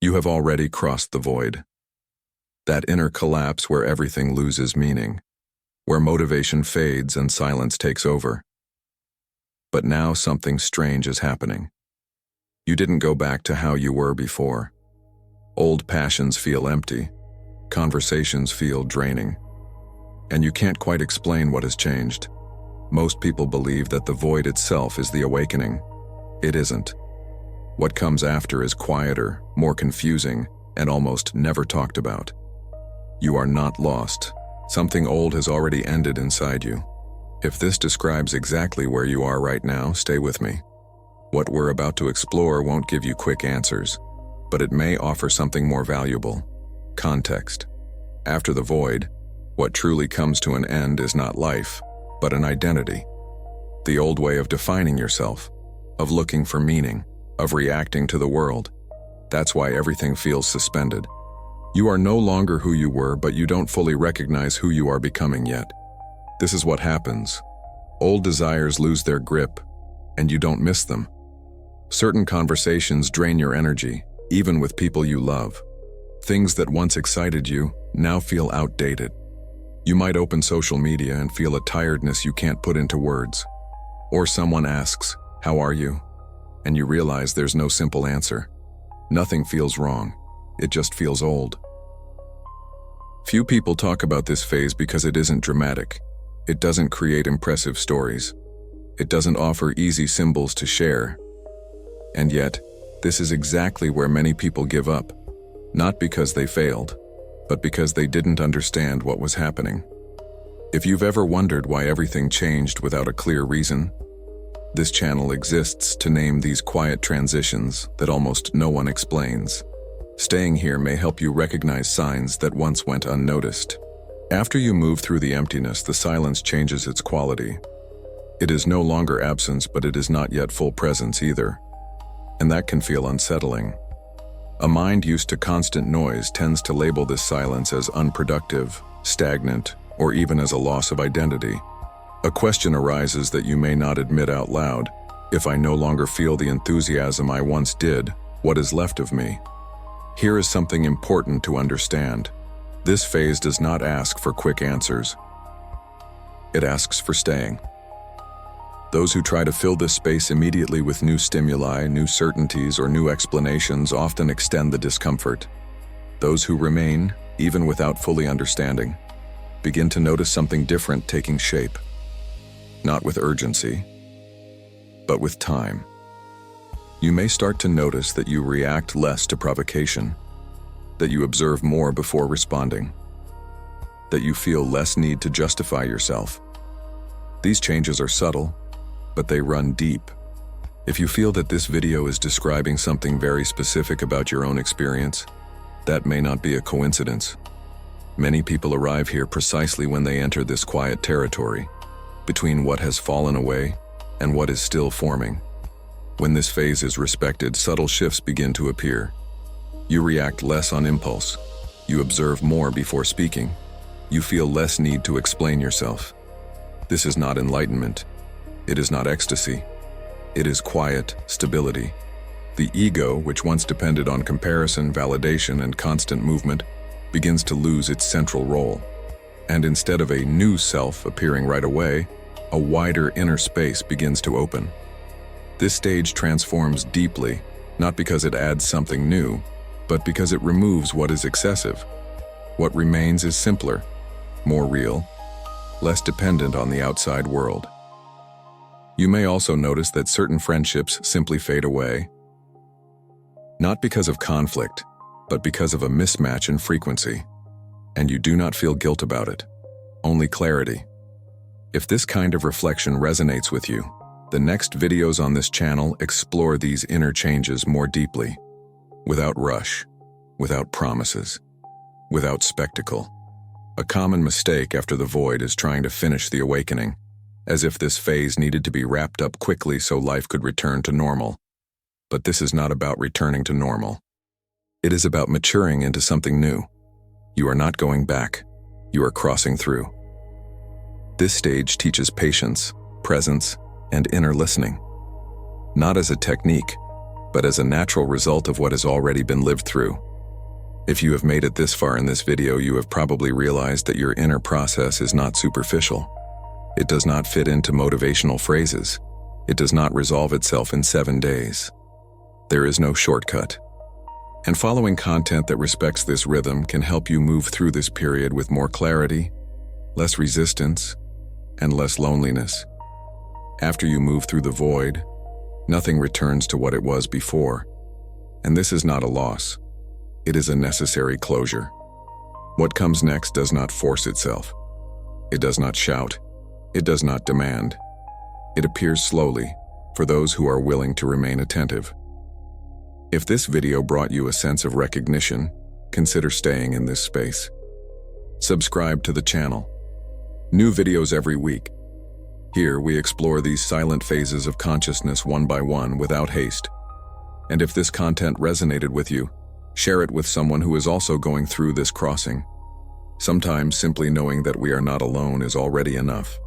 You have already crossed the void. That inner collapse where everything loses meaning, where motivation fades and silence takes over. But now something strange is happening. You didn't go back to how you were before. Old passions feel empty, conversations feel draining, and you can't quite explain what has changed. Most people believe that the void itself is the awakening. It isn't. What comes after is quieter, more confusing, and almost never talked about. You are not lost. Something old has already ended inside you. If this describes exactly where you are right now, stay with me. What we're about to explore won't give you quick answers, but it may offer something more valuable: context. After the void, what truly comes to an end is not life, but an identity. The old way of defining yourself, of looking for meaning, of reacting to the world. That's why everything feels suspended. You are no longer who you were, but you don't fully recognize who you are becoming yet. This is what happens. Old desires lose their grip, and you don't miss them. Certain conversations drain your energy, even with people you love. Things that once excited you now feel outdated. You might open social media and feel a tiredness you can't put into words. Or someone asks, "How are you?" And you realize there's no simple answer. Nothing feels wrong. It just feels old. Few people talk about this phase because it isn't dramatic. It doesn't create impressive stories. It doesn't offer easy symbols to share. And yet, this is exactly where many people give up. Not because they failed, but because they didn't understand what was happening. If you've ever wondered why everything changed without a clear reason, this channel exists to name these quiet transitions that almost no one explains. Staying here may help you recognize signs that once went unnoticed. After you move through the emptiness, the silence changes its quality. It is no longer absence, but it is not yet full presence either. And that can feel unsettling. A mind used to constant noise tends to label this silence as unproductive, stagnant, or even as a loss of identity. A question arises that you may not admit out loud. If I no longer feel the enthusiasm I once did, what is left of me? Here is something important to understand. This phase does not ask for quick answers. It asks for staying. Those who try to fill this space immediately with new stimuli, new certainties, or new explanations often extend the discomfort. Those who remain, even without fully understanding, begin to notice something different taking shape. Not with urgency, but with time. You may start to notice that you react less to provocation, that you observe more before responding, that you feel less need to justify yourself. These changes are subtle, but they run deep. If you feel that this video is describing something very specific about your own experience, that may not be a coincidence. Many people arrive here precisely when they enter this quiet territory, between what has fallen away and what is still forming. When this phase is respected, subtle shifts begin to appear. You react less on impulse. You observe more before speaking. You feel less need to explain yourself. This is not enlightenment. It is not ecstasy. It is quiet stability. The ego, which once depended on comparison, validation, and constant movement, begins to lose its central role. And instead of a new self appearing right away, a wider inner space begins to open. This stage transforms deeply, not because it adds something new, but because it removes what is excessive. What remains is simpler, more real, less dependent on the outside world. You may also notice that certain friendships simply fade away, not because of conflict, but because of a mismatch in frequency. And you do not feel guilt about it, only clarity. If this kind of reflection resonates with you, the next videos on this channel explore these inner changes more deeply, without rush, without promises, without spectacle. A common mistake after the void is trying to finish the awakening, as if this phase needed to be wrapped up quickly so life could return to normal. But this is not about returning to normal. It is about maturing into something new. You are not going back. You are crossing through. This stage teaches patience, presence, and inner listening. Not as a technique, but as a natural result of what has already been lived through. If you have made it this far in this video, you have probably realized that your inner process is not superficial. It does not fit into motivational phrases. It does not resolve itself in 7 days. There is no shortcut. And following content that respects this rhythm can help you move through this period with more clarity, less resistance, and less loneliness. After you move through the void, nothing returns to what it was before. And this is not a loss. It is a necessary closure. What comes next does not force itself. It does not shout. It does not demand. It appears slowly for those who are willing to remain attentive. If this video brought you a sense of recognition, consider staying in this space. Subscribe to the channel. New videos every week. Here we explore these silent phases of consciousness one by one without haste. And if this content resonated with you, share it with someone who is also going through this crossing. Sometimes simply knowing that we are not alone is already enough.